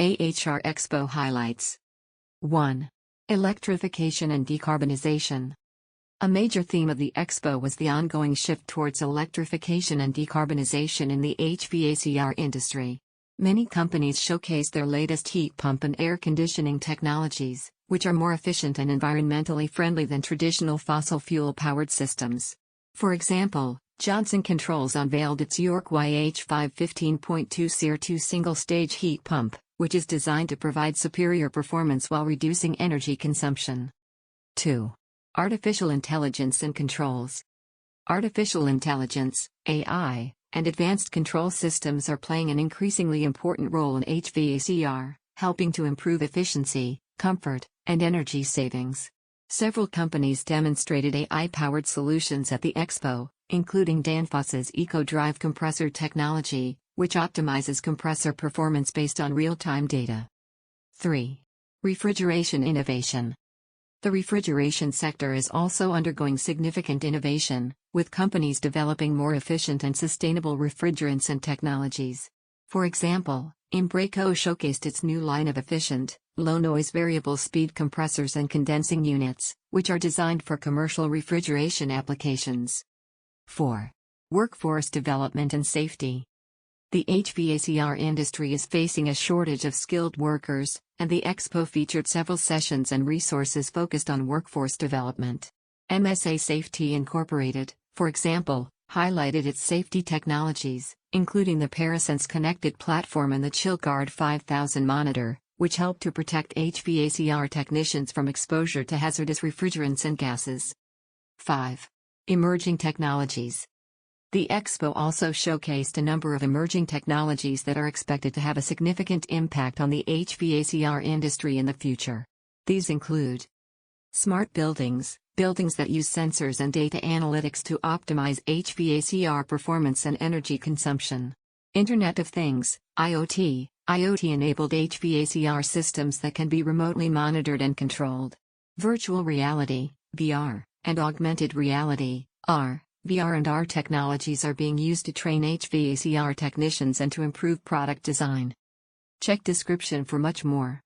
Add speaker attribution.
Speaker 1: AHR Expo highlights. 1. Electrification and decarbonization. A major theme of the Expo was the ongoing shift towards electrification and decarbonization in the HVAC industry. Many companies showcased their latest heat pump and air conditioning technologies, which are more efficient and environmentally friendly than traditional fossil fuel-powered systems. For example, Johnson Controls unveiled its York YH5 15.2 SEER2 single-stage heat pump, which is designed to provide superior performance while reducing energy consumption. 2. Artificial intelligence and controls. Artificial intelligence, AI, and advanced control systems are playing an increasingly important role in HVAC, helping to improve efficiency, comfort, and energy savings. Several companies demonstrated AI-powered solutions at the Expo, including Danfoss's EcoDrive compressor technology, which optimizes compressor performance based on real-time data. 3. Refrigeration innovation. The refrigeration sector is also undergoing significant innovation, with companies developing more efficient and sustainable refrigerants and technologies. For example, Embraco showcased its new line of efficient, low-noise variable-speed compressors and condensing units, which are designed for commercial refrigeration applications. 4. Workforce development and safety. The HVAC industry is facing a shortage of skilled workers, and the Expo featured several sessions and resources focused on workforce development. MSA Safety Incorporated, for example, highlighted its safety technologies, including the Parasense connected platform and the ChillGuard 5000 monitor, which help to protect HVAC technicians from exposure to hazardous refrigerants and gases. 5. Emerging technologies. The Expo also showcased a number of emerging technologies that are expected to have a significant impact on the HVAC industry in the future. These include smart buildings, buildings that use sensors and data analytics to optimize HVAC performance and energy consumption. Internet of Things, IoT, IoT-enabled HVAC systems that can be remotely monitored and controlled. Virtual reality, VR, and augmented reality, AR. VR and AR technologies are being used to train HVAC technicians and to improve product design. Check description for much more.